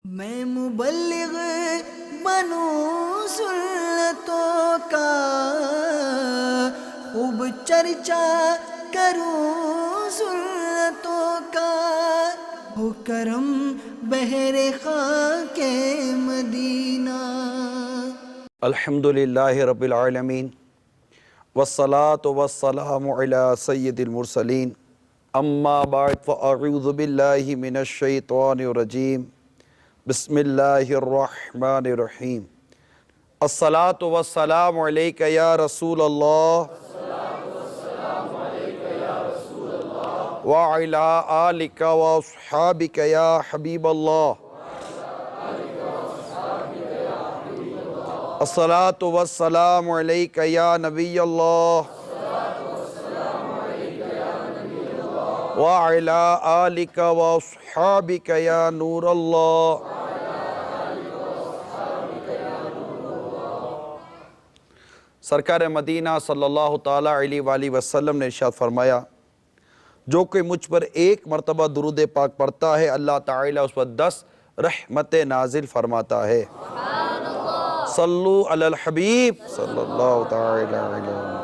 میں مبلغ بنوں سنتوں کا، خوب چرچا کروں سنتوں کا، ہو کرم بحر خاک مدینہ۔ الحمدللہ رب العالمین والصلاة والسلام علی سید المرسلین، اما بعد فاعوذ باللہ من الشیطان الرجیم، بسم اللہ الرحمن الرحیم۔ الصلاة والسلام علیک یا رسول اللہ وعلی آلک واصحابک یا حبیب اللہ۔ الصلاة والسلام علیک یا نبی اللہ وعلی آلک واصحابک یا نور اللہ۔ سرکار مدینہ صلی اللہ تعالیٰ علیہ وآلہ وسلم نے ارشاد فرمایا، جو کوئی مجھ پر ایک مرتبہ درود پاک پڑھتا ہے، اللہ تعالیٰ اس پر 10 رحمت نازل فرماتا ہے۔ صلو علی الحبیب صلی اللہ تعالیٰ علیہ وسلم۔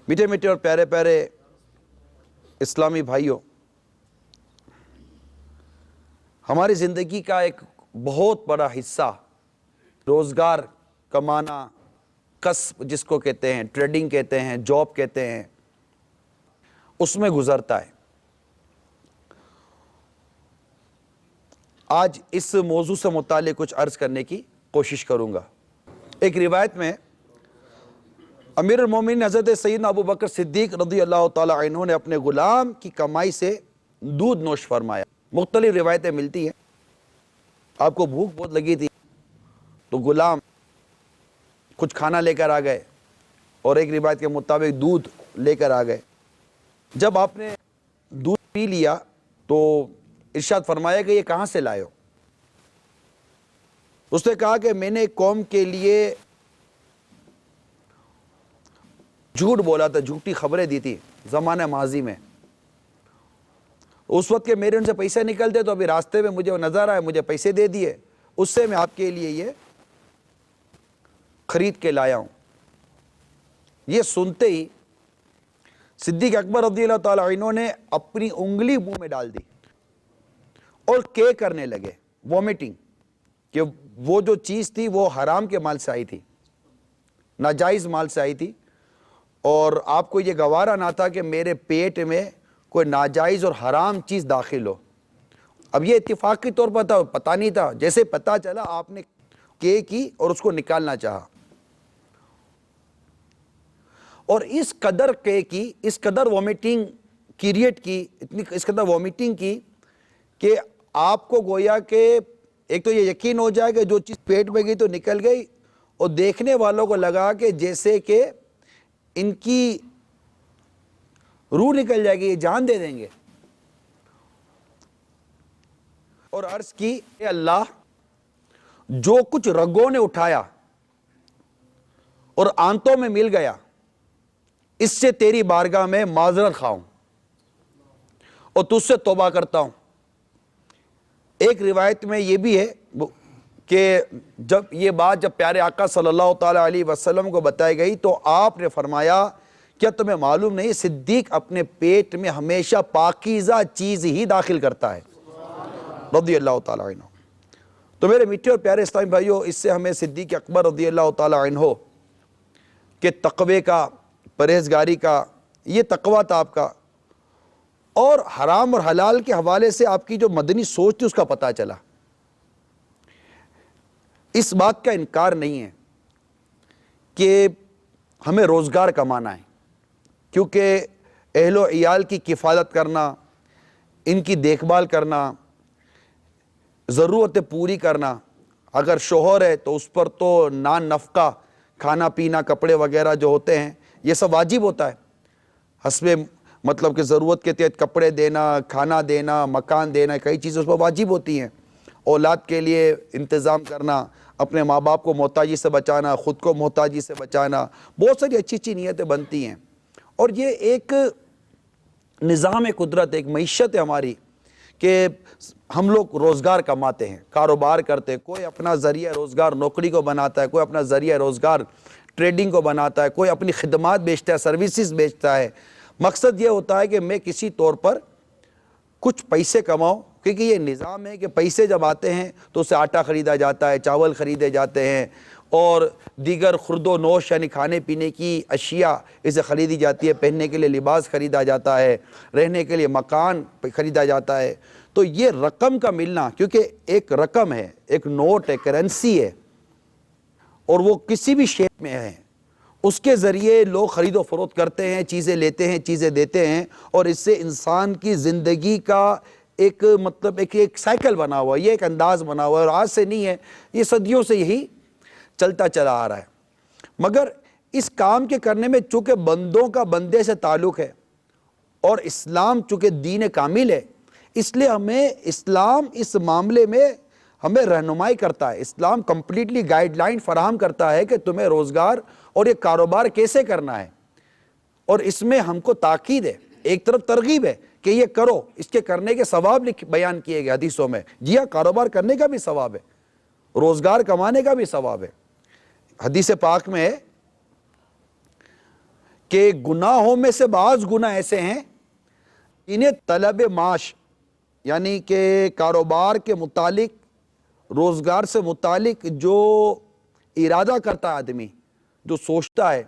میٹھے میٹھے اور پیارے پیارے اسلامی بھائیوں، ہماری زندگی کا ایک بہت بڑا حصہ روزگار کمانا، کسب جس کو کہتے ہیں، ٹریڈنگ کہتے ہیں، جاب کہتے ہیں، اس میں گزرتا ہے۔ آج اس موضوع سے متعلق کچھ عرض کرنے کی کوشش کروں گا۔ ایک روایت میں امیر المومنین حضرت سیدنا ابو بکر صدیق رضی اللہ تعالیٰ عنہ نے اپنے غلام کی کمائی سے دودھ نوش فرمایا۔ مختلف روایتیں ملتی ہیں۔ آپ کو بھوک بہت لگی تھی تو غلام کچھ کھانا لے کر آ گئے، اور ایک روایت کے مطابق دودھ لے کر آ گئے۔ جب آپ نے دودھ پی لیا تو ارشاد فرمایا کہ یہ کہاں سے لائے ہو؟ اس نے کہا کہ میں نے قوم کے لیے جھوٹ بولا تھا، جھوٹی خبریں دی تھی زمانہ ماضی میں۔ اس وقت کے میرے ان سے پیسے نکلتے تو ابھی راستے میں مجھے نظر آئے، مجھے پیسے دے دیے، اس سے میں آپ کے لیے یہ خرید کے لایا ہوں۔ یہ سنتے ہی صدیق اکبر رضی اللہ تعالیٰ عنہ نے اپنی انگلی منہ میں ڈال دی اور کرنے لگے، وومیٹنگ، کہ وہ جو چیز تھی وہ حرام کے مال سے آئی تھی، ناجائز مال سے آئی تھی، اور آپ کو یہ گوارا نہ تھا کہ میرے پیٹ میں کوئی ناجائز اور حرام چیز داخل ہو۔ اب یہ اتفاقی طور پر پتہ نہیں تھا، جیسے پتہ چلا آپ نے کی اور اس کو نکالنا چاہا، اور اس قدر کی، اس قدر وومیٹنگ کریٹ کی، اس قدر وومیٹنگ کی کہ آپ کو گویا کہ ایک تو یہ یقین ہو جائے کہ جو چیز پیٹ میں گئی تو نکل گئی، اور دیکھنے والوں کو لگا کہ جیسے کہ ان کی روح نکل جائے گی، یہ جان دے دیں گے۔ اور عرض کی، اے اللہ، جو کچھ رگوں نے اٹھایا اور آنتوں میں مل گیا، اس سے تیری بارگاہ میں معذرت خواہوں اور تجھ سے توبہ کرتا ہوں۔ ایک روایت میں یہ بھی ہے کہ جب یہ بات پیارے آقا صلی اللہ تعالیٰ علیہ وسلم کو بتائی گئی تو آپ نے فرمایا، کیا تمہیں معلوم نہیں صدیق اپنے پیٹ میں ہمیشہ پاکیزہ چیز ہی داخل کرتا ہے، رضی اللہ تعالیٰ عنہ۔ تو میرے میٹھے اور پیارے اسلامی بھائیوں، اس سے ہمیں صدیق اکبر رضی اللہ تعالیٰ عنہ کہ تقوی کا، پرہیزگاری کا، یہ تقوی تھا آپ کا، اور حرام اور حلال کے حوالے سے آپ کی جو مدنی سوچ تھی اس کا پتہ چلا۔ اس بات کا انکار نہیں ہے کہ ہمیں روزگار کمانا ہے، کیونکہ اہل و عیال کی کفالت کرنا، ان کی دیکھ بھال کرنا، ضرورتیں پوری کرنا، اگر شوہر ہے تو اس پر تو نان نفقہ، کھانا پینا، کپڑے وغیرہ جو ہوتے ہیں، یہ سب واجب ہوتا ہے، حسب مطلب کہ ضرورت کے تحت کپڑے دینا، کھانا دینا، مکان دینا، کئی چیزیں اس پر واجب ہوتی ہیں۔ اولاد کے لیے انتظام کرنا، اپنے ماں باپ کو محتاجی سے بچانا، خود کو محتاجی سے بچانا، بہت ساری اچھی اچھی نیتیں بنتی ہیں، اور یہ ایک نظام قدرت، ایک معیشت ہے ہماری کہ ہم لوگ روزگار کماتے ہیں، کاروبار کرتے ہیں، کوئی اپنا ذریعہ روزگار نوکری کو بناتا ہے، کوئی اپنا ذریعہ روزگار ٹریڈنگ کو بناتا ہے، کوئی اپنی خدمات بیچتا ہے، سروسز بیچتا ہے۔ مقصد یہ ہوتا ہے کہ میں کسی طور پر کچھ پیسے کماؤں، کیونکہ یہ نظام ہے کہ پیسے جب آتے ہیں تو اسے آٹا خریدا جاتا ہے، چاول خریدے جاتے ہیں، اور دیگر خرد و نوش یعنی کھانے پینے کی اشیاء اسے خریدی جاتی ہے، پہننے کے لیے لباس خریدا جاتا ہے، رہنے کے لیے مکان خریدا جاتا ہے۔ تو یہ رقم کا ملنا، کیونکہ ایک رقم ہے، ایک نوٹ ہے، کرنسی ہے، اور وہ کسی بھی شیپ میں ہے، اس کے ذریعے لوگ خرید و فروخت کرتے ہیں، چیزیں لیتے ہیں، چیزیں دیتے ہیں، اور اس سے انسان کی زندگی کا ایک ایک سائیکل بنا ہوا ہے، یہ ایک انداز بنا ہوا ہے، اور آج سے نہیں ہے، یہ صدیوں سے یہی چلتا چلا آ رہا ہے۔ مگر اس کام کے کرنے میں چونکہ بندوں کا بندے سے تعلق ہے، اور اسلام چونکہ دین کامل ہے، اس لیے ہمیں اسلام اس معاملے میں ہمیں رہنمائی کرتا ہے۔ اسلام کمپلیٹلی گائیڈ لائن فراہم کرتا ہے کہ تمہیں روزگار اور یہ کاروبار کیسے کرنا ہے، اور اس میں ہم کو تاکید ہے، ایک طرف ترغیب ہے کہ یہ کرو، اس کے کرنے کے ثواب بیان کیے گئے حدیثوں میں۔ جی ہاں، کاروبار کرنے کا بھی ثواب ہے، روزگار کمانے کا بھی ثواب ہے۔ حدیث پاک میں ہے کہ گناہوں میں سے بعض گناہ ایسے ہیں انہیں طلب معاش یعنی کہ کاروبار کے متعلق، روزگار سے متعلق جو ارادہ کرتا ہے آدمی، جو سوچتا ہے،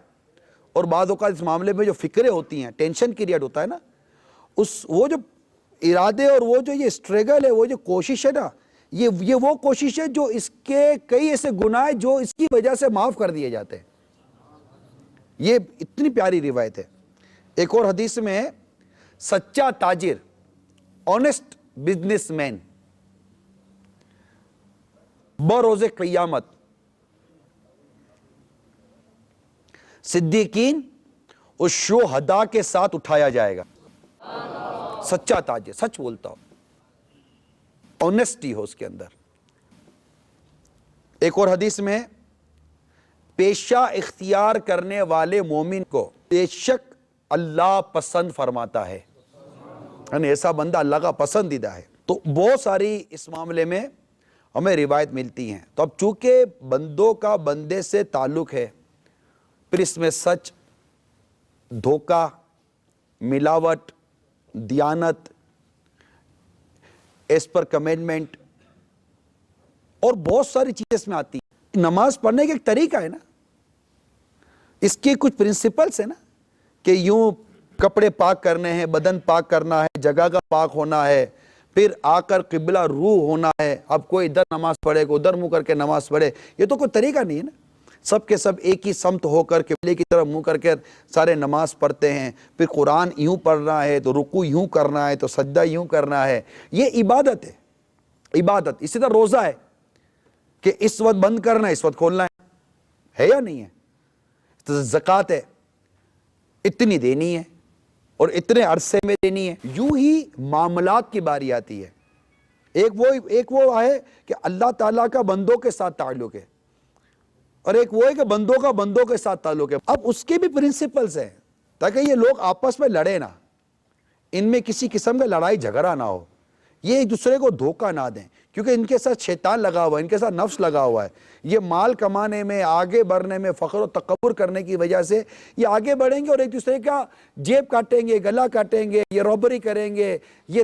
اور بعض اوقات اس معاملے میں جو فکریں ہوتی ہیں، ٹینشن کریٹ ہوتا ہے نا، وہ جو ارادے اور وہ جو یہ اسٹرگل ہے، وہ جو کوشش ہے نا، یہ وہ کوشش ہے جو اس کے کئی ایسے گناہ ہیں جو اس کی وجہ سے معاف کر دیے جاتے ہیں۔ یہ اتنی پیاری روایت ہے۔ ایک اور حدیث میں ہے، سچا تاجر، آنیسٹ بزنس مین، بروز قیامت صدیقین اور شہداء کے ساتھ اٹھایا جائے گا۔ سچا تاجر، سچ بولتا ہو، آنیسٹی ہو اس کے اندر۔ ایک اور حدیث میں، پیشہ اختیار کرنے والے مومن کو بے شک اللہ پسند فرماتا ہے، یعنی ایسا بندہ اللہ کا پسندیدہ ہے۔ تو بہت ساری اس معاملے میں ہمیں روایت ملتی ہیں۔ تو اب چونکہ بندوں کا بندے سے تعلق ہے، پھر اس میں سچ، دھوکہ، ملاوٹ، دیانت، ایز پر کمنڈمنٹ، اور بہت ساری چیزیں اس میں آتی ہیں۔ نماز پڑھنے کا ایک طریقہ ہے نا، اس کے کچھ پرنسپلز ہیں نا، کہ یوں کپڑے پاک کرنے ہیں، بدن پاک کرنا ہے، جگہ کا پاک ہونا ہے، پھر آ کر قبلہ روح ہونا ہے۔ اب کوئی ادھر نماز پڑھے، کوئی ادھر منہ کر کے نماز پڑھے، یہ تو کوئی طریقہ نہیں ہے نا۔ سب کے سب ایک ہی سمت ہو کر قبلے کی طرف منہ کر کے سارے نماز پڑھتے ہیں۔ پھر قرآن یوں پڑھنا ہے تو رکوع یوں کرنا ہے تو سجدہ یوں کرنا ہے، یہ عبادت ہے، عبادت۔ اسی طرح روزہ ہے کہ اس وقت بند کرنا ہے، اس وقت کھولنا ہے یا نہیں ہے؟ زکوٰۃ ہے، اتنی دینی ہے اور اتنے عرصے میں دینی ہے۔ یوں ہی معاملات کی باری آتی ہے۔ ایک وہ ہے کہ اللہ تعالیٰ کا بندوں کے ساتھ تعلق ہے، اور ایک وہ ہے کہ بندوں کا بندوں کے ساتھ تعلق ہے۔ اب اس کے بھی پرنسپلز ہیں تاکہ یہ لوگ آپس میں لڑے نہ، ان میں کسی قسم کا لڑائی جھگڑا نہ ہو، یہ ایک دوسرے کو دھوکہ نہ دیں، کیونکہ ان کے ساتھ شیطان لگا ہوا ہے، ان کے ساتھ نفس لگا ہوا ہے۔ یہ مال کمانے میں، آگے بڑھنے میں، فخر و تکبر کرنے کی وجہ سے یہ آگے بڑھیں گے اور ایک دوسرے کا جیب کاٹیں گے، گلا کاٹیں گے، یہ روبری کریں گے، یہ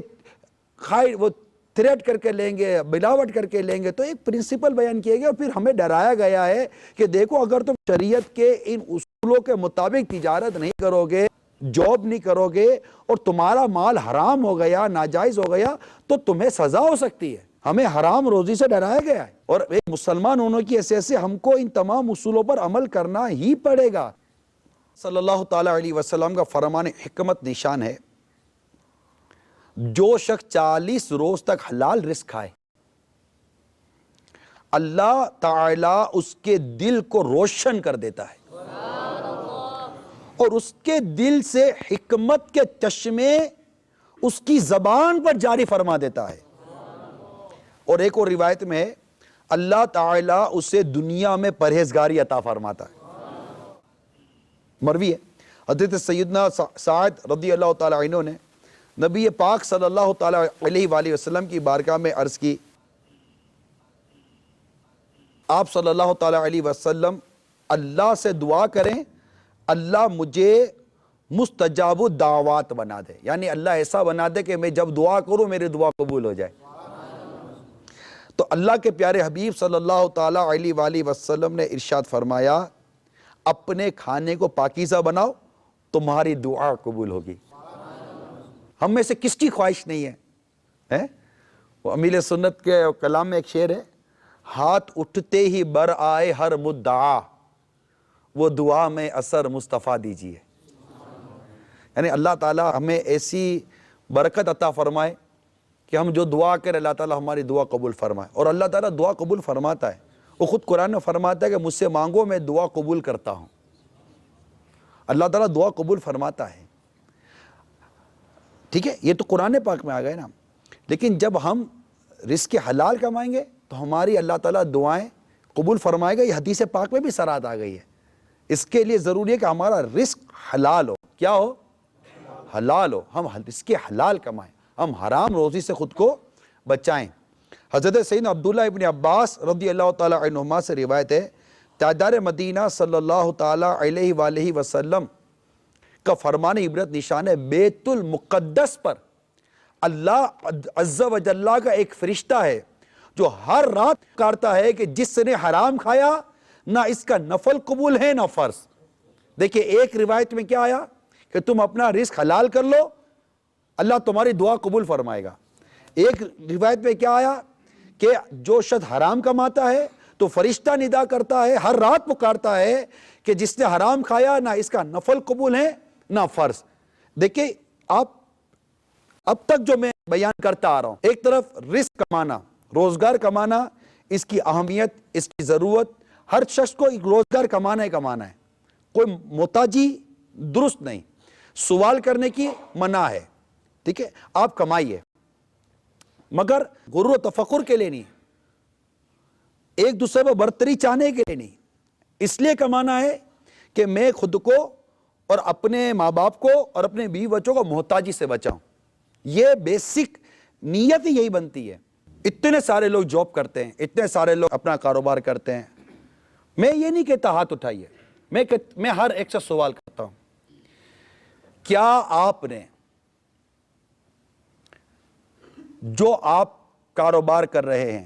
وہ تھریٹ کر کے لیں گے، ملاوٹ کر کے لیں گے۔ تو ایک پرنسپل بیان کیے گئے، اور پھر ہمیں ڈرایا گیا ہے کہ دیکھو اگر تم شریعت کے ان اصولوں کے مطابق تجارت نہیں کرو گے، جاب نہیں کرو گے، اور تمہارا مال حرام ہو گیا، ناجائز ہو گیا، تو تمہیں سزا ہو سکتی ہے۔ ہمیں حرام روزی سے ڈرایا گیا ہے، اور ایک مسلمان ہونے کی حیثیت سے ہم کو ان تمام اصولوں پر عمل کرنا ہی پڑے گا۔ صلی اللہ تعالی علیہ وسلم کا فرمان حکمت نشان ہے، جو شخص 40 روز تک حلال رزق کھائے، اللہ تعالیٰ اس کے دل کو روشن کر دیتا ہے، اور اس کے دل سے حکمت کے چشمے اس کی زبان پر جاری فرما دیتا ہے۔ اور ایک اور روایت میں ہے، اللہ تعالیٰ اسے دنیا میں پرہیزگاری عطا فرماتا ہے۔ مروی ہے، حضرت سیدنا سعد رضی اللہ تعالیٰ عنہ نے نبی پاک صلی اللہ تعالیٰ علیہ وآلہ وسلم کی بارگاہ میں عرض کی، آپ صلی اللہ تعالیٰ علیہ وسلم اللہ سے دعا کریں اللہ مجھے مستجاب الدعوات بنا دے، یعنی اللہ ایسا بنا دے کہ میں جب دعا کروں میری دعا قبول ہو جائے۔ تو اللہ کے پیارے حبیب صلی اللہ تعالیٰ علیہ وآلہ وسلم نے ارشاد فرمایا، اپنے کھانے کو پاکیزہ بناؤ تمہاری دعا قبول ہوگی۔ ہم میں سے کس کی خواہش نہیں ہے؟ وہ امیل سنت کے کلام میں ایک شعر ہے، ہاتھ اٹھتے ہی بر آئے ہر مدعا، وہ دعا میں اثر مصطفیٰ دیجیے۔ یعنی اللہ تعالیٰ ہمیں ایسی برکت عطا فرمائے کہ ہم جو دعا کریں اللہ تعالیٰ ہماری دعا قبول فرمائے، اور اللہ تعالیٰ دعا قبول فرماتا ہے۔ وہ خود قرآن میں فرماتا ہے کہ مجھ سے مانگو میں دعا قبول کرتا ہوں۔ اللہ تعالیٰ دعا قبول فرماتا ہے، ٹھیک ہے، یہ تو قرآن پاک میں آ گئے نا۔ لیکن جب ہم رزق حلال کمائیں گے تو ہماری اللہ تعالیٰ دعائیں قبول فرمائے گا۔ یہ حدیث پاک میں بھی سرات آ گئی ہے۔ اس کے لیے ضروری ہے کہ ہمارا رزق حلال ہو۔ کیا ہو؟ حلال ہو، ہم رزق حلال کمائیں، ہم حرام روزی سے خود کو بچائیں۔ حضرت سیدنا عبداللہ ابن عباس رضی اللہ تعالیٰ عنہما سے روایت ہے، تاجدار مدینہ صلی اللہ تعالیٰ علیہ وآلہ وسلم کا فرمان عبرت نشان ہے، بیت المقدس پر اللہ عز و جل کا ایک فرشتہ ہے جو ہر رات پکارتا ہے کہ جس نے حرام کھایا نہ اس کا نفل قبول ہے نہ فرض۔ دیکھیں ایک روایت میں کیا آیا کہ تم اپنا رزق حلال کر لو اللہ تمہاری دعا قبول فرمائے گا۔ ایک روایت میں کیا آیا کہ جو شخص حرام کماتا ہے تو فرشتہ ندا کرتا ہے، ہر رات پکارتا ہے کہ جس نے حرام کھایا نہ اس کا نفل قبول ہے نہ فرض۔ دیکھیں آپ اب تک جو میں بیان کرتا آ رہا ہوں، ایک طرف رزق کمانا، روزگار کمانا، اس کی اہمیت، اس کی ضرورت، ہر شخص کو ایک روزگار کمانا ہے۔ کوئی محتاجی درست نہیں، سوال کرنے کی منع ہے، ٹھیک ہے، آپ کمائیے مگر غرور و تفخر کے لیے نہیں، ایک دوسرے پر برتری چاہنے کے لیے نہیں، اس لیے کمانا ہے کہ میں خود کو اور اپنے ماں باپ کو اور اپنے بیوی بچوں کو محتاجی سے بچاؤں۔ یہ بیسک نیت ہی یہی بنتی ہے۔ اتنے سارے لوگ جاب کرتے ہیں، اتنے سارے لوگ اپنا کاروبار کرتے ہیں، میں یہ نہیں کہتا ہاتھ اٹھائیے، میں ہر ایک سے سوال کرتا ہوں، کیا آپ نے جو آپ کاروبار کر رہے ہیں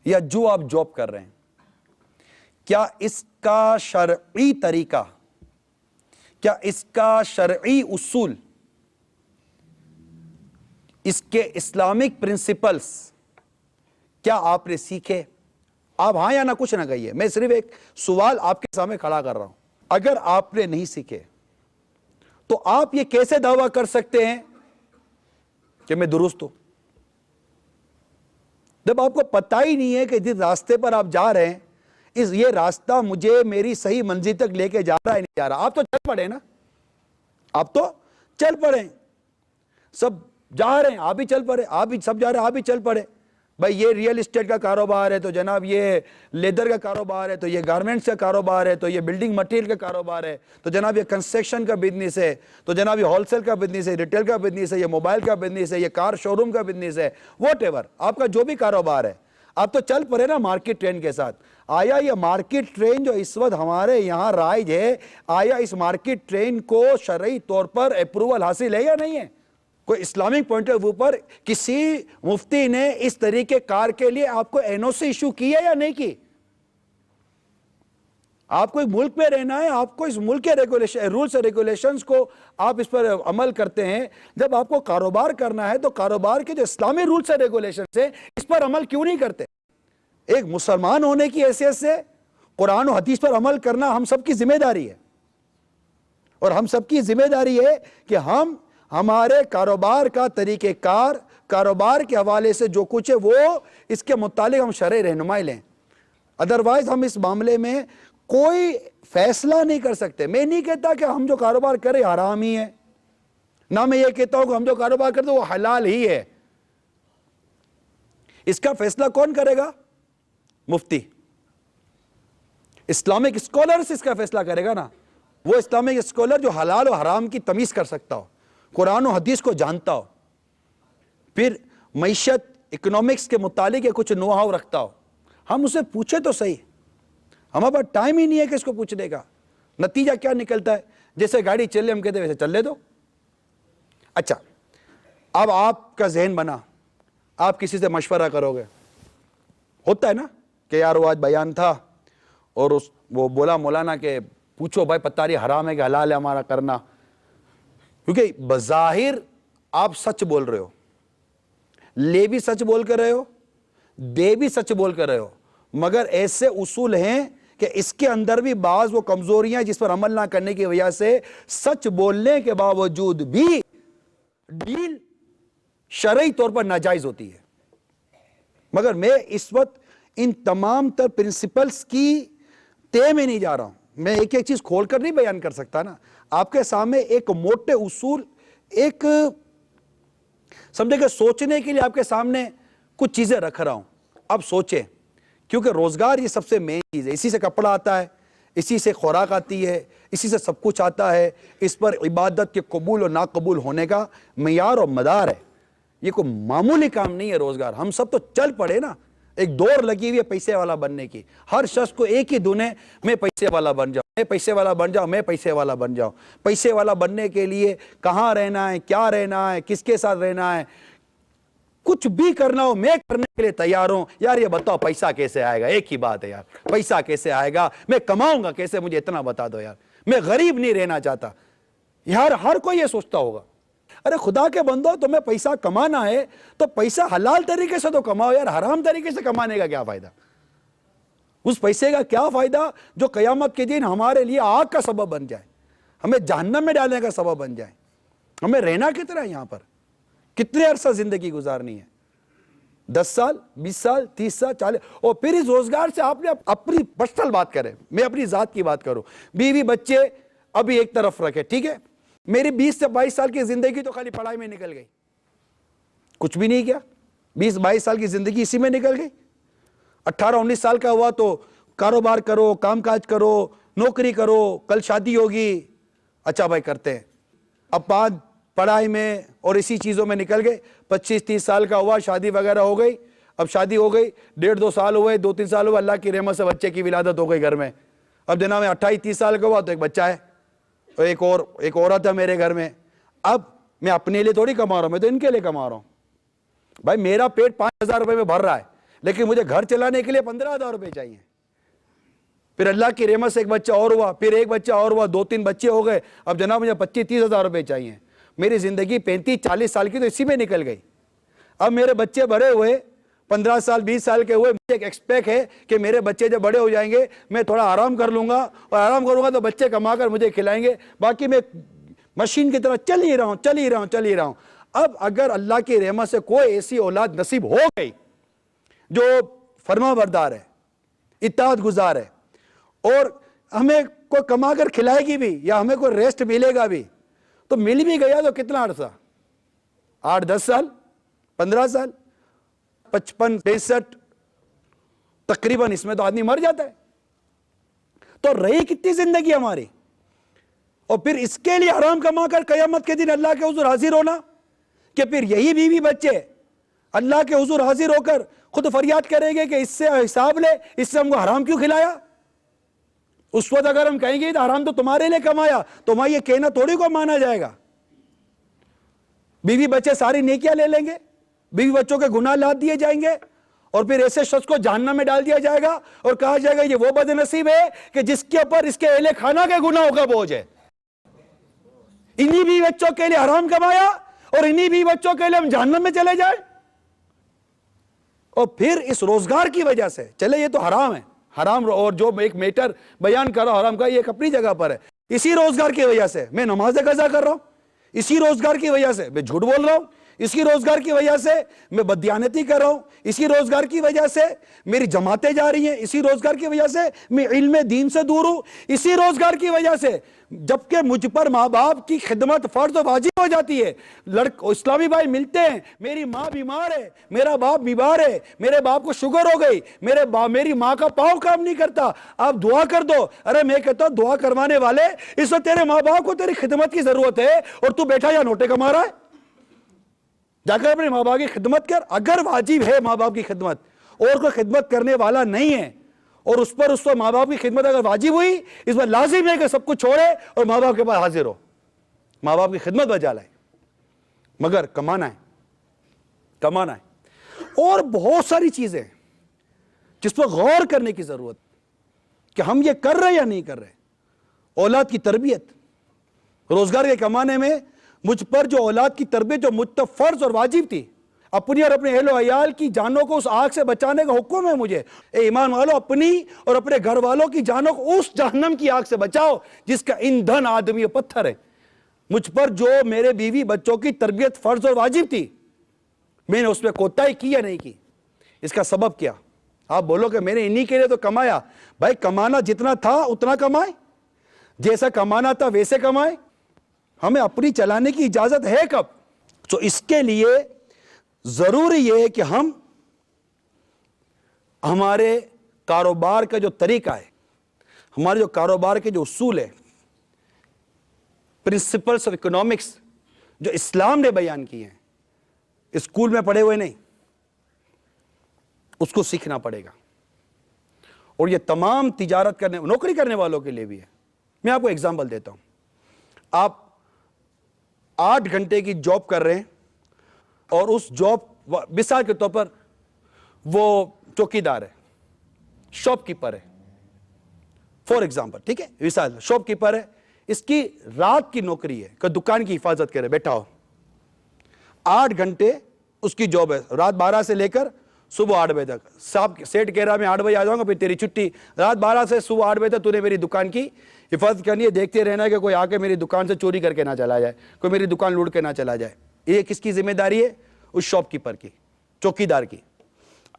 یا جو آپ جاب کر رہے ہیں، کیا اس کا شرعی طریقہ، کیا اس کا شرعی اصول، اس کے اسلامک پرنسپلز کیا آپ نے سیکھے؟ آپ ہاں یا نہ کچھ نہ کہیے، میں صرف ایک سوال آپ کے سامنے کھڑا کر رہا ہوں۔ اگر آپ نے نہیں سیکھے تو آپ یہ کیسے دعویٰ کر سکتے ہیں کہ میں درست ہوں، جب آپ کو پتہ ہی نہیں ہے کہ جس راستے پر آپ جا رہے ہیں یہ راستہ مجھے میری صحیح منزل تک لے کے جا رہا ہے نہیں جا رہا؟ آپ تو چل پڑے نا، آپ تو چل پڑے، سب جا رہے ہیں آپ بھی چل پڑے، آپ بھی سب جا رہے ہیں آپ بھی چل پڑے۔ بھائی یہ ریئل اسٹیٹ کا کاروبار ہے تو جناب یہ لیدر کا کاروبار ہے تو یہ گارمنٹس کا کاروبار ہے تو یہ بلڈنگ مٹیریل کا کاروبار ہے تو جناب یہ کنسٹرکشن کا بزنس ہے تو جناب یہ ہول سیل کا بزنس ہے، ریٹیل کا بزنس ہے، یہ موبائل کا بزنس ہے، یہ کار شو روم کا بزنس ہے، واٹ ایور آپ کا جو بھی کاروبار ہے، آپ تو چل پڑے نا مارکیٹ ٹرینڈ کے ساتھ۔ آیا یہ مارکیٹ ٹرینڈ جو اس وقت ہمارے یہاں رائج ہے، آیا اس مارکیٹ ٹرینڈ کو شرعی طور پر اپروول حاصل ہے یا نہیں ہے؟ کوئی اسلامک پوائنٹ آف ویو پر کسی مفتی نے اس طریقے کار کے لیے آپ کو این او سی ایشو کی ہے یا نہیں کی؟ آپ کو ایک ملک میں رہنا ہے، آپ کو اس ملک کے رولز اور ریگولیشنز کو آپ اس پر عمل کرتے ہیں۔ جب آپ کو کاروبار کرنا ہے تو کاروبار کے جو اسلامی رولز اور ریگولیشنز ہیں اس پر عمل کیوں نہیں کرتے؟ ایک مسلمان ہونے کی حیثیت سے قرآن و حدیث پر عمل کرنا ہم سب کی ذمہ داری ہے، اور ہم سب کی ذمہ داری ہے کہ ہم ہمارے کاروبار کا طریقہ کار، کاروبار کے حوالے سے جو کچھ ہے وہ اس کے متعلق ہم شرعی رہنمائی لیں۔ ادروائز ہم اس معاملے میں کوئی فیصلہ نہیں کر سکتے۔ میں نہیں کہتا کہ ہم جو کاروبار کریں حرام ہی ہے، نہ میں یہ کہتا ہوں کہ ہم جو کاروبار کرتے وہ حلال ہی ہے۔ اس کا فیصلہ کون کرے گا؟ مفتی، اسلامک اسکالرز اس کا فیصلہ کرے گا نا۔ وہ اسلامک اسکالر جو حلال و حرام کی تمیز کر سکتا ہو, قرآن و حدیث کو جانتا ہو, پھر معیشت اکنامکس کے متعلق کچھ نو ہاؤ رکھتا ہو. ہم اسے پوچھے تو صحیح, ہمارے پاس ٹائم ہی نہیں ہے کہ اس کو پوچھنے کا. نتیجہ کیا نکلتا ہے, جیسے گاڑی چل رہے ہم کہتے ہیں ویسے چل لے دو. اچھا, اب آپ کا ذہن بنا, آپ کسی سے مشورہ کرو گے, ہوتا ہے نا کہ یار وہ آج بیان تھا اور وہ بولا مولانا کہ پوچھو بھائی پتہ نہیں حرام ہے کہ حلال ہے ہمارا کرنا, کیونکہ بظاہر آپ سچ بول رہے ہو, لے بھی سچ بول کر رہے ہو, دے بھی سچ بول کر رہے ہو, مگر ایسے اصول ہیں کہ اس کے اندر بھی بعض وہ کمزوریاں جس پر عمل نہ کرنے کی وجہ سے سچ بولنے کے باوجود بھی ڈیل شرعی طور پر ناجائز ہوتی ہے. مگر میں اس وقت ان تمام تر پرنسپلز کی تہ میں نہیں جا رہا ہوں, میں ایک ایک چیز کھول کر نہیں بیان کر سکتا نا. آپ کے سامنے ایک موٹے اصول, ایک سمجھے کہ سوچنے کے لیے آپ کے سامنے کچھ چیزیں رکھ رہا ہوں. اب سوچیں, کیونکہ روزگار یہ سب سے مین چیز ہے, اسی سے کپڑا آتا ہے, اسی سے خوراک آتی ہے, اسی سے سب کچھ آتا ہے. اس پر عبادت کے قبول اور ناقبول ہونے کا معیار اور مدار ہے. یہ کوئی معمولی کام نہیں ہے روزگار. ہم سب تو چل پڑے نا, ایک دوڑ لگی ہوئی ہے پیسے والا بننے کی. ہر شخص کو ایک ہی دھن ہے, میں پیسے والا بن جاؤں, میں پیسے والا بن جاؤں, میں پیسے والا بن جاؤں. پیسے والا بننے کے لیے کہاں رہنا ہے, کیا رہنا ہے, کس کے ساتھ رہنا ہے, کچھ بھی کرنا ہو میں کرنے کے لیے تیار ہوں. یار یہ بتاؤ پیسہ کیسے آئے گا, ایک ہی بات ہے یار, پیسہ کیسے آئے گا, میں کماؤں گا کیسے, مجھے اتنا بتا دو یار, میں غریب نہیں رہنا چاہتا. یار ہر کوئی یہ سوچتا ہوگا. ارے خدا کے بندو, تمہیں پیسہ کمانا ہے تو پیسہ حلال طریقے سے تو کماؤ یار, حرام طریقے سے کمانے کا کیا فائدہ. اس پیسے کا کیا فائدہ جو قیامت کے دن ہمارے لیے آگ کا سبب بن جائے, ہمیں جہنم میں ڈالنے کا سبب بن جائے. ہمیں رہنا کتنا ہے یہاں پر, کتنے عرصہ زندگی گزارنی ہے, 10 سال 20 سال 30 سال 40, اور پھر اس روزگار سے آپ نے اپنی پرسنل بات کریں, میں اپنی ذات کی بات کروں, بیوی بچے ابھی ایک طرف رکھے, ٹھیک ہے, میری 20 سے 22 سال کی زندگی تو خالی پڑھائی میں نکل گئی, کچھ بھی نہیں کیا, 20-22 سال کی زندگی اسی میں نکل گئی. 18-19 سال کا ہوا تو کاروبار کرو, کام کاج کرو, نوکری کرو, کل شادی ہوگی, اچھا بھائی کرتے ہیں. اب 5 پڑھائی میں اور اسی چیزوں میں نکل گئے. 25-30 سال کا ہوا, شادی وغیرہ ہو گئی, اب شادی ہو گئی, 1.5-2 سال ہوئے, 2-3 سال ہوئے, اللہ کی رحمت سے بچے کی ولادت ہو گئی گھر میں. اب جناب میں 28-30 سال کا ہوا تو ایک بچہ ہے, اور ایک عورت ہے میرے گھر میں. اب میں اپنے لیے تھوڑی کما رہا ہوں, میں تو ان کے لیے کما رہا ہوں. بھائی میرا پیٹ 5,000 روپے میں بھر رہا ہے, لیکن مجھے گھر چلانے کے لیے 15,000 روپے چاہیے. پھر اللہ کی رحمت سے ایک بچہ اور ہوا, پھر ایک بچہ اور ہوا, 2-3 بچے ہو گئے, اب جناب مجھے 25-30 ہزار روپے چاہیے. میری زندگی 35-40 سال کی تو اسی میں نکل گئی. اب میرے بچے بڑے ہوئے, 15 سال 20 سال کے ہوئے, مجھے ایک ایکسپیکٹ ہے کہ میرے بچے جب بڑے ہو جائیں گے میں تھوڑا آرام کر لوں گا, اور آرام کروں گا تو بچے کما کر مجھے کھلائیں گے, باقی میں مشین کی طرح چل ہی رہا ہوں. اب اگر اللہ کی رحمت سے کوئی ایسی اولاد نصیب ہو گئی جو فرما بردار ہے, اطاعت گزار ہے, اور ہمیں کوئی کما کر کھلائے گی بھی, یا ہمیں کوئی ریسٹ ملے گا بھی, تو مل بھی گیا تو کتنا عرصہ, 8-10 سال, 15 سال, 55-65 تقریباً, اس میں تو آدمی مر جاتا ہے. تو رہی کتنی زندگی ہماری, اور پھر اس کے لیے حرام کما کر قیامت کے دن اللہ کے حضور حاضر ہونا, کہ پھر یہی بیوی بچے اللہ کے حضور حاضر ہو کر خود فریاد کریں گے کہ اس سے حساب لے, اس سے ہم کو حرام کیوں کھلایا. اس وقت اگر ہم کہیں گے تو حرام تو تمہارے لیے کمایا, تو ہمارا یہ کہنا تھوڑی کو مانا جائے گا. بیوی بچے ساری نیکیاں لے لیں گے, بیوی بچوں کے گناہ لاد دیے جائیں گے, اور پھر ایسے شخص کو جہنم میں ڈال دیا جائے گا, اور کہا جائے گا یہ وہ بد نصیب ہے کہ جس کے اوپر اس کے اہل خانہ کے گناہوں کا بوجھ ہے. انہی بیوی بچوں کے لیے حرام کمایا, اور انہی بیوی بچوں کے لیے ہم جہنم میں چلے جائیں. اور پھر اس روزگار کی وجہ سے, چلے یہ تو حرام ہے, حرام, اور جو ایک میٹر بیان کر رہا ہوں حرام کا, یہ ایک اپنی جگہ پر ہے. اسی روزگار کی وجہ سے میں نماز قضا کر رہا ہوں, اسی روزگار کی وجہ سے میں جھوٹ بول رہا ہوں, اسی روزگار کی وجہ سے میں بددیانتی کر رہا ہوں، اسی روزگار کی وجہ سے میری جماعتیں جا رہی ہیں، اسی روزگار کی وجہ سے میں علم دین سے دور ہوں، اسی روزگار کی وجہ سے جبکہ مجھ پر ماں باپ کی خدمت فرض و واجب ہو جاتی ہے، اسلامی بھائی ملتے ہیں، میری ماں بیمار ہے، میرا باپ بیمار ہے، میرے باپ کو شوگر ہو گئی، میری ماں کا پاؤں کام نہیں کرتا، آپ دعا کر دو۔ ارے میں کہتا ہوں دعا کروانے والے، اس وقت تیرے ماں باپ کو تیری خدمت کی ضرورت ہے اور تو بیٹھا یا نوٹے کما رہا ہے۔ جا کر اپنے ماں باپ کی خدمت کر۔ اگر واجب ہے ماں باپ کی خدمت اور کوئی خدمت کرنے والا نہیں ہے اور اس پر ماں باپ کی خدمت اگر واجب ہوئی، اس پر لازم ہے کہ سب کچھ چھوڑے اور ماں باپ کے پاس حاضر ہو، ماں باپ کی خدمت بجا لائے، مگر کمانا ہے، کمانا ہے۔ اور بہت ساری چیزیں جس پر غور کرنے کی ضرورت کہ ہم یہ کر رہے یا نہیں کر رہے۔ اولاد کی تربیت، روزگار کے کمانے میں مجھ پر جو اولاد کی تربیت جو مجھ پر فرض اور واجب تھی، اپنی اور اپنے اہل و عیال کی جانوں کو اس آگ سے بچانے کا حکم ہے مجھے۔ اے ایمان والو، اپنی اور اپنے گھر والوں کی جانوں کو اس جہنم کی آگ سے بچاؤ جس کا ایندھن آدمی و پتھر ہے۔ مجھ پر جو میرے بیوی بچوں کی تربیت فرض اور واجب تھی، میں نے اس میں کوتاہی کی یا نہیں کی؟ اس کا سبب کیا؟ آپ بولو کہ میں نے انہی کے لیے تو کمایا۔ بھائی کمانا جتنا تھا اتنا کمائے، جیسا کمانا تھا ویسے کمائے۔ ہمیں اپنی چلانے کی اجازت ہے کب؟ تو اس کے لیے ضروری یہ ہے کہ ہم ہمارے کاروبار کا جو طریقہ ہے، ہمارے جو کاروبار کے جو اصول ہیں، پرنسپلز آف اکنامکس جو اسلام نے بیان کیے ہیں، اسکول میں پڑھے ہوئے نہیں، اس کو سیکھنا پڑے گا۔ اور یہ تمام تجارت کرنے، نوکری کرنے والوں کے لیے بھی ہے۔ میں آپ کو ایگزامپل دیتا ہوں۔ آپ 8 گھنٹے کی جاب کر رہے ہیں اور اس جاب، مثال کے طور پر وہ چوکیدار ہے، شاپ کیپر ہے، فور ایگزامپل، ٹھیک ہے، مثال شاپ کیپر ہے، اس کی رات کی نوکری ہے کہ دکان کی حفاظت کرے، بیٹھا ہو 8 گھنٹے اس کی جاب ہے، رات 12 سے لے کر صبح 8 بجے تک۔ صاحب سیٹ کہہ رہا میں 8 بجے آ جاؤں گا، پھر تیری چھٹی، رات 12 سے صبح 8 بجے تک تو نے میری دکان کی حفاظت کرنی ہے، دیکھتے رہنا ہے کہ کوئی آ کے میری دکان سے چوری کر کے نہ چلا جائے، کوئی میری دکان لوٹ کے نہ چلا جائے۔ یہ کس کی ذمہ داری ہے؟ اس شاپ کیپر کی، چوکیدار کی۔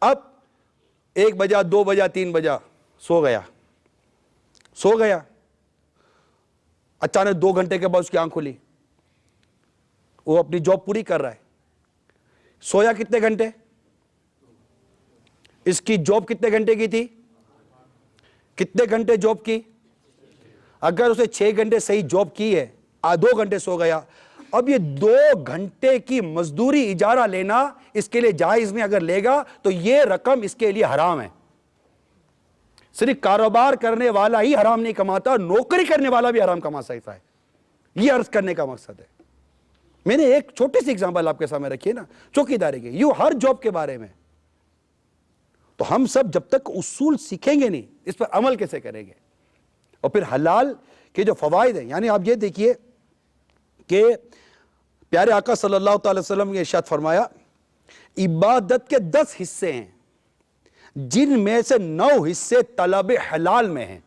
اب 1 بجا، 2 بجا، 3 بجا، سو گیا، اچانک 2 گھنٹے کے بعد اس کی آنکھ کھلی، وہ اپنی جاب پوری کر رہا ہے۔ سویا کتنے گھنٹے؟ اس کی جاب کتنے گھنٹے کی تھی؟ کتنے گھنٹے جاب کی؟ اگر اسے 6 گھنٹے صحیح جاب کی ہے، 2 گھنٹے سو گیا، اب یہ 2 گھنٹے کی مزدوری اجارہ لینا اس کے لیے جائز نہیں۔ اگر لے گا تو یہ رقم اس کے لیے حرام ہے۔ صرف کاروبار کرنے والا ہی حرام نہیں کماتا، نوکری کرنے والا بھی حرام کما سکتا ہے۔ یہ عرض کرنے کا مقصد ہے۔ میں نے ایک چھوٹی سی ایگزامپل آپ کے سامنے رکھی ہے نا، چوکیداری کی، یوں ہر جاب کے بارے میں۔ تو ہم سب جب تک اصول سیکھیں گے نہیں، اس پر عمل کیسے کریں گے؟ اور پھر حلال کے جو فوائد ہیں، یعنی آپ یہ دیکھیے کہ پیارے آقا صلی اللہ تعالی وسلم نے ارشاد فرمایا، عبادت کے 10 حصے ہیں جن میں سے 9 حصے طلب حلال میں ہیں۔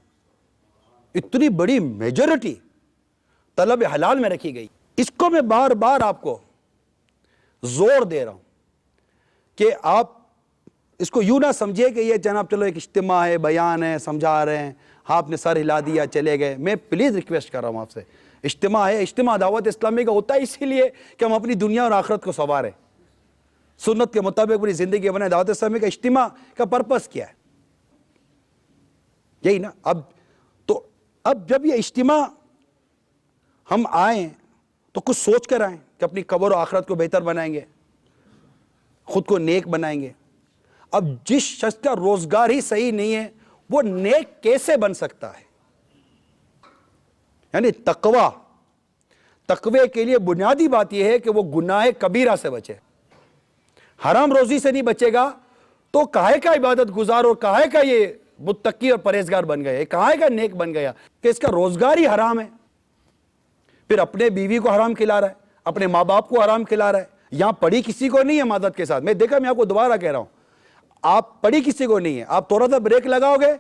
اتنی بڑی میجورٹی طلب حلال میں رکھی گئی۔ اس کو میں بار بار آپ کو زور دے رہا ہوں کہ آپ اس کو یوں نہ سمجھے کہ یہ جناب چلو ایک اجتماع ہے، بیان ہے، سمجھا رہے ہیں، آپ نے سر ہلا دیا چلے گئے۔ میں پلیز ریکویسٹ کر رہا ہوں آپ سے، اجتماع ہے، اجتماع دعوت اسلامی کا ہوتا ہے اسی لیے کہ ہم اپنی دنیا اور آخرت کو سنواریں، سنت کے مطابق اپنی زندگی بنائیں۔ دعوت اسلامی کا اجتماع کا پرپس کیا ہے؟ یہی نا۔ اب جب یہ اجتماع ہم آئیں تو کچھ سوچ کر آئیں کہ اپنی قبر و آخرت کو بہتر بنائیں گے، خود کو نیک بنائیں گے۔ اب جس شخص کا روزگار ہی صحیح نہیں ہے، وہ نیک کیسے بن سکتا ہے؟ یعنی تقوی کے لیے بنیادی بات یہ ہے کہ وہ گناہ کبیرہ سے بچے۔ حرام روزی سے نہیں بچے گا تو کاہے کا عبادت گزار اور کاہے کا یہ متقی اور پرہیزگار بن گیا، کاہے کا نیک بن گیا کہ اس کا روزگار ہی حرام ہے۔ پھر اپنے بیوی کو حرام کھلا رہا ہے، اپنے ماں باپ کو حرام کھلا رہا ہے۔ یہاں پڑھی کسی کو نہیں ہے معذرت کے ساتھ، میں آپ کو دوبارہ کہہ رہا ہوں، آپ پڑھی کسی کو نہیں ہے۔ آپ تھوڑا سا بریک لگاؤ گے،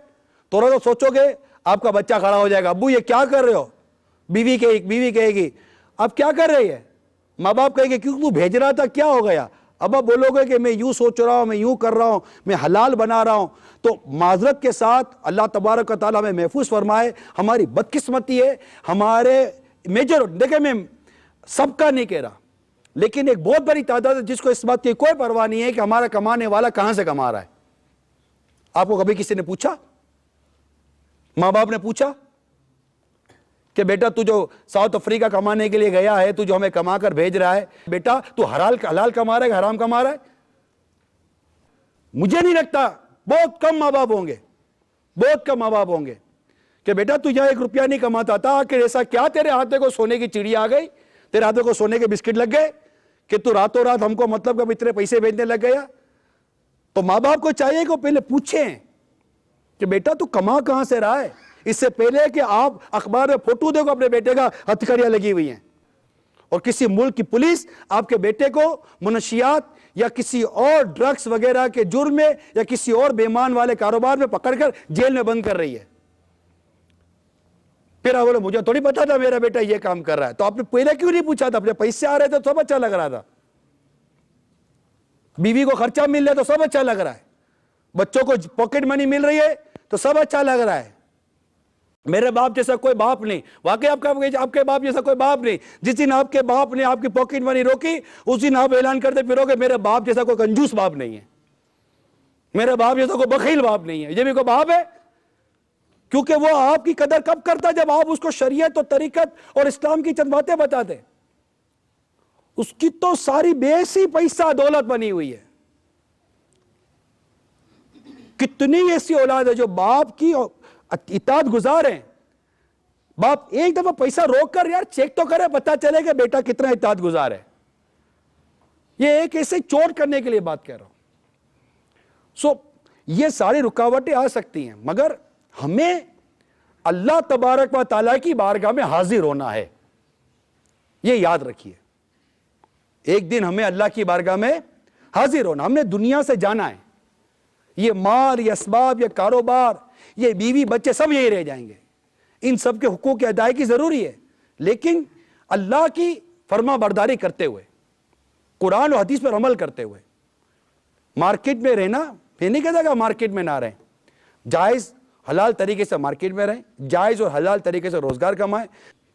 تھوڑا سا سوچو گے، آپ کا بچہ کھڑا ہو جائے گا، ابو یہ کیا کر رہے ہو؟ بیوی کہے گی آپ کیا کر رہی ہے؟ ماں باپ کہیں گے کیوں تو بھیج رہا تھا، کیا ہو گیا؟ اب آپ بولو گے کہ میں یوں سوچ رہا ہوں، میں یوں کر رہا ہوں، میں حلال بنا رہا ہوں، تو معذرت کے ساتھ اللہ تبارک و تعالیٰ ہمیں محفوظ فرمائے، ہماری بدقسمتی ہے، ہمارے میجر، دیکھیں میں سب کا نہیں کہہ رہا، لیکن ایک بہت بڑی تعداد ہے جس کو اس بات کی کوئی پرواہ نہیں ہے کہ ہمارا کمانے والا کہاں سے کما رہا ہے۔ آپ کو کبھی کسی نے پوچھا؟ ماں باپ نے پوچھا کہ بیٹا تو جو ساؤتھ افریقہ کمانے کے لیے گیا ہے، تو جو ہمیں کما کر بھیج رہا ہے، بیٹا تو حلال کما رہا ہے کہ حرام کما رہا ہے؟ مجھے نہیں لگتا، بہت کم ماں باپ ہوں گے، بہت کم ماں باپ ہوں گے کہ بیٹا تو یہاں 1 روپیہ نہیں کماتا تھا کہ ایسا کیا تیرے ہاتھے کو سونے کی چڑی آ گئی، تیرے ہاتھے کو سونے کے بسکٹ لگ گئے کہ تو راتوں رات ہم کو مطلب کہ اتنے پیسے بھیجنے لگ گیا؟ تو ماں باپ کو چاہیے کہ پہلے پوچھیں کہ بیٹا تو کما کہاں سے رہا ہے، اس سے پہلے کہ آپ اخبار میں فوٹو دیکھو اپنے بیٹے کا ہتھکڑیاں لگی ہوئی ہیں، اور کسی ملک کی پولیس آپ کے بیٹے کو منشیات یا کسی اور ڈرگس وغیرہ کے جرم میں یا کسی اور بے ایمان والے کاروبار میں پکڑ کر جیل میں بند کر رہی ہے۔ پھر آپ بولے مجھے تھوڑی پتا تھا میرا بیٹا یہ کام کر رہا ہے، تو آپ نے پہلے کیوں نہیں پوچھا تھا؟ اپنے پیسے آ رہے تھے تو سب اچھا لگ رہا تھا، بیوی کو خرچہ مل رہا ہے تو سب اچھا لگ رہا ہے، بچوں کو پاکٹ منی مل رہی ہے تو سب اچھا لگ رہا ہے۔ میرے باپ جیسا کوئی باپ نہیں، واقعی آپ کے باپ جیسا کوئی باپ نہیں۔ جس دن آپ کے باپ نے آپ کی پاکٹ منی روکی، اس دن آپ اعلان کرتے پھرو گے میرے باپ جیسا کوئی کنجوس باپ نہیں ہے، میرے باپ جیسا کوئی بخیل باپ نہیں ہے، یہ بھی کوئی باپ ہے؟ کیونکہ وہ آپ کی قدر کب کرتا جب آپ اس کو شریعت اور طریقت اور اسلام کی چند باتیں بتاتے۔ اس کی تو ساری بیسی پیسہ دولت بنی ہوئی ہے۔ کتنی ایسی اولاد ہے جو باپ کی اطاعت گزار ہیں، باپ ایک دفعہ پیسہ روک کر یار چیک تو کرے، پتا چلے کہ بیٹا کتنا اطاعت گزار ہے۔ یہ ایک ایسے چوٹ کرنے کے لیے بات کہہ رہا ہوں۔ یہ ساری رکاوٹیں آ سکتی ہیں، مگر ہمیں اللہ تبارک و تعالیٰ کی بارگاہ میں حاضر ہونا ہے، یہ یاد رکھیے۔ ایک دن ہمیں اللہ کی بارگاہ میں حاضر ہونا، ہم نے دنیا سے جانا ہے، یہ مال، یہ اسباب، یہ کاروبار، یہ بیوی بچے سب یہی رہ جائیں گے، ان سب کے حقوق کی ادائیگی ضروری ہے، لیکن اللہ کی فرما برداری کرتے ہوئے، قرآن و حدیث پر عمل کرتے ہوئے، مارکیٹ میں رہنا، میں نہیں کہتا کہ مارکیٹ میں نہ رہیں، جائز حلال طریقے سے مارکیٹ میں رہیں، جائز اور حلال طریقے سے روزگار کمائیں،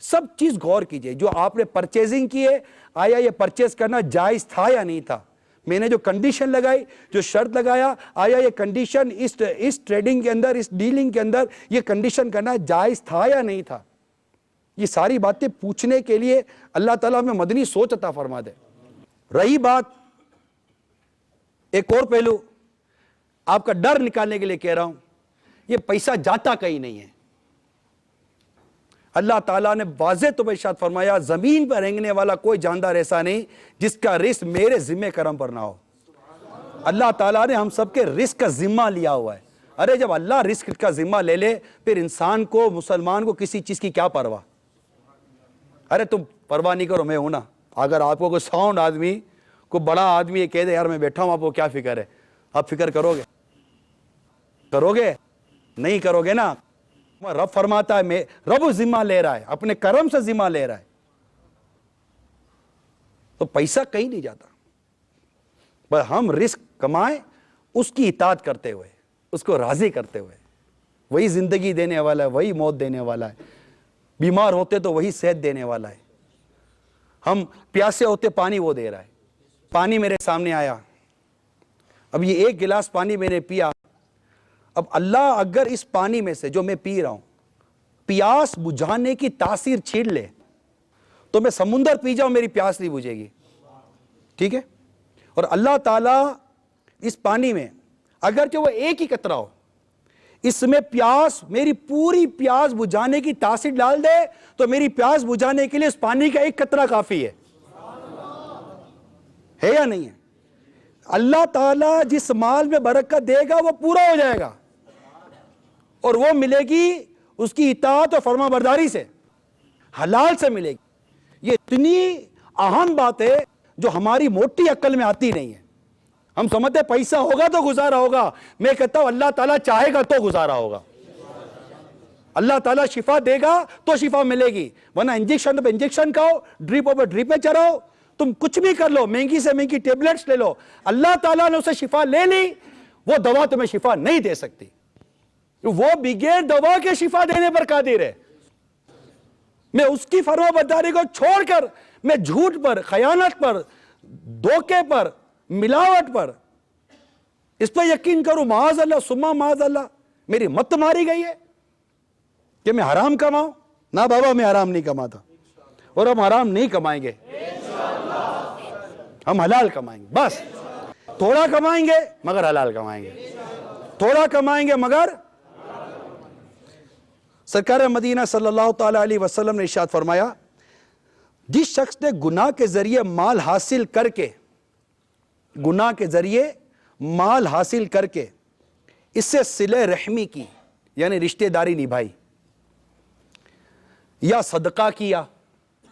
سب چیز غور کیجئے۔ جو آپ نے پرچیزنگ کی ہے، آیا یہ پرچیز کرنا جائز تھا یا نہیں تھا؟ میں نے جو کنڈیشن لگائی، جو شرط لگایا، آیا یہ کنڈیشن اس ٹریڈنگ کے اندر، اس ڈیلنگ کے اندر یہ کنڈیشن کرنا جائز تھا یا نہیں تھا؟ یہ ساری باتیں پوچھنے کے لیے اللہ تعالیٰ میں مدنی سوچ عطا فرما دے۔ رہی بات ایک اور پہلو، آپ کا ڈر نکالنے کے لیے کہہ رہا ہوں، یہ پیسہ جاتا کہیں نہیں ہے۔ اللہ تعالیٰ نے واضح طور پر ارشاد فرمایا، زمین پر رینگنے والا کوئی جاندار ایسا نہیں جس کا رزق میرے ذمہ کرم پر نہ ہو۔ اللہ تعالیٰ نے ہم سب کے رزق کا ذمہ لیا ہوا ہے۔ ارے جب اللہ رزق کا ذمہ لے لے، پھر انسان کو، مسلمان کو کسی چیز کی کیا پرواہ؟ ارے تم پرواہ نہیں کرو، میں ہوں نا۔ اگر آپ کو کوئی ساؤنڈ آدمی، کوئی بڑا آدمی یہ کہہ دے یار میں بیٹھا ہوں، آپ کو کیا فکر ہے؟ آپ فکر کرو گے؟ کرو گے؟ نہیں کرو گے نا۔ رب فرماتا ہے، رب ذمہ لے رہا ہے، اپنے کرم سے ذمہ لے رہا ہے، تو پیسہ کہیں نہیں جاتا۔ بس ہم رزق کمائیں اس کی اطاعت کرتے ہوئے، اس کو راضی کرتے ہوئے۔ وہی زندگی دینے والا ہے، وہی موت دینے والا ہے، بیمار ہوتے تو وہی صحت دینے والا ہے، ہم پیاسے ہوتے پانی وہ دے رہا ہے۔ پانی میرے سامنے آیا، اب یہ 1 گلاس پانی میں نے پیا، اب اللہ اگر اس پانی میں سے جو میں پی رہا ہوں پیاس بجھانے کی تاثیر چھین لے تو میں سمندر پی جاؤں میری پیاس نہیں بجھے گی، ٹھیک ہے؟ اور اللہ تعالیٰ اس پانی میں اگرچہ وہ ایک ہی قطرہ ہو، اس میں پیاس، میری پوری پیاس بجھانے کی تاثیر ڈال دے تو میری پیاس بجھانے کے لیے اس پانی کا ایک قطرہ کافی ہے یا نہیں ہے؟ اللہ تعالیٰ جس مال میں برکت دے گا وہ پورا ہو جائے گا، اور وہ ملے گی اس کی اطاعت اور فرما برداری سے، حلال سے ملے گی۔ یہ اتنی اہم بات ہے جو ہماری موٹی عقل میں آتی نہیں ہے۔ ہم سمجھتے پیسہ ہوگا تو گزارا ہوگا، میں کہتا ہوں اللہ تعالیٰ چاہے گا تو گزارا ہوگا۔ اللہ تعالیٰ شفا دے گا تو شفا ملے گی، ورنہ انجیکشن پہ انجیکشن کھاؤ، ڈریپ پہ ڈریپیں چراؤ، تم کچھ بھی کر لو، مہنگی سے مہنگی ٹیبلٹس لے لو، اللہ تعالیٰ نے اسے شفا لے لی، وہ دوا تمہیں شفا نہیں دے سکتی. وہ بغیر دوا کے شفا دینے پر قادر ہے. میں اس کی فرما برداری کو چھوڑ کر میں جھوٹ پر، خیانت پر، دھوکے پر، ملاوٹ پر اس پر یقین کروں، معاذ اللہ ثم معاذ اللہ میری مت ماری گئی ہے کہ میں حرام کماؤں. نہ بابا، میں حرام نہیں کماتا، اور ہم حرام نہیں کمائیں گے، ہم حلال کمائیں گے. بس تھوڑا کمائیں گے مگر حلال کمائیں گے، تھوڑا کمائیں گے مگر. سرکار مدینہ صلی اللہ تعالی علیہ وسلم نے ارشاد فرمایا، جس شخص نے گناہ کے ذریعے مال حاصل کر کے، گناہ کے ذریعے مال حاصل کر کے اس سے صلہ رحمی کی، یعنی رشتہ داری نبھائی، یا صدقہ کیا،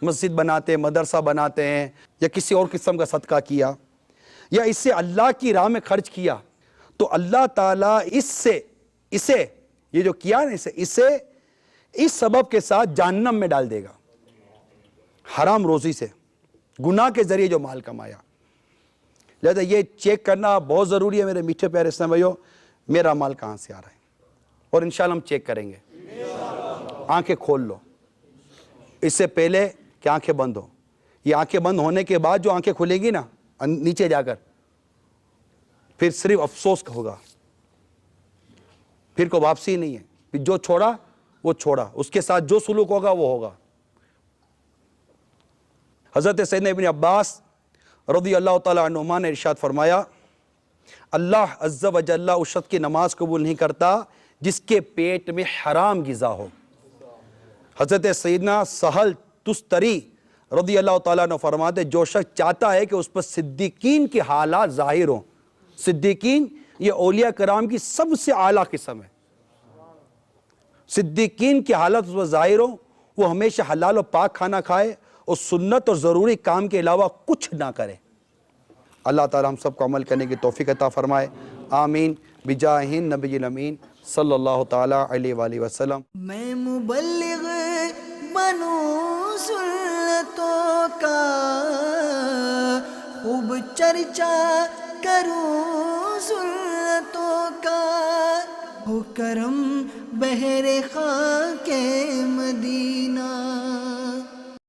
مسجد بناتے ہیں، مدرسہ بناتے ہیں، یا کسی اور قسم کا صدقہ کیا، یا اس سے اللہ کی راہ میں خرچ کیا، تو اللہ تعالیٰ اسے یہ جو کیا نا، اسے اس سبب کے ساتھ جہنم میں ڈال دے گا. حرام روزی سے، گناہ کے ذریعے جو مال کمایا. لہذا یہ چیک کرنا بہت ضروری ہے میرے میٹھے پیارے اسلام بھائیو، میرا مال کہاں سے آ رہا ہے. اور انشاءاللہ ہم چیک کریں گے. آنکھیں کھول لو اس سے پہلے کہ آنکھیں بند ہو. یہ آنکھیں بند ہونے کے بعد جو آنکھیں کھلیں گی نا نیچے جا کر، پھر صرف افسوس ہوگا، پھر کوئی واپسی نہیں ہے. پھر جو چھوڑا وہ چھوڑا، اس کے ساتھ جو سلوک ہوگا وہ ہوگا. حضرت سیدنا ابن عباس رضی اللہ تعالی عنہما نے ارشاد فرمایا، اللہ عز و جل اس شخص کی نماز قبول نہیں کرتا جس کے پیٹ میں حرام غذا ہو. حضرت سیدنا سہل تستری رضی اللہ تعالیٰ عنہ فرماتے، جو شخص چاہتا ہے کہ اس پر صدیقین کی حالات ظاہر ہوں. صدیقین یہ اولیاء کرام کی سب سے اعلیٰ قسم ہے. صدیقین کی حالت اس پر ظاہر ہو، وہ ہمیشہ حلال و پاک کھانا کھائے اور سنت اور ضروری کام کے علاوہ کچھ نہ کرے. اللہ تعالی ہم سب کو عمل کرنے کی توفیق عطا فرمائے. آمین بجاہ نبی الامین صلی اللہ تعالی علیہ وآلہ وسلم. میں مبلغ بنوں سنتوں کا، خوب چرچا کروں سنتوں کا، ہو کرم بہر خاک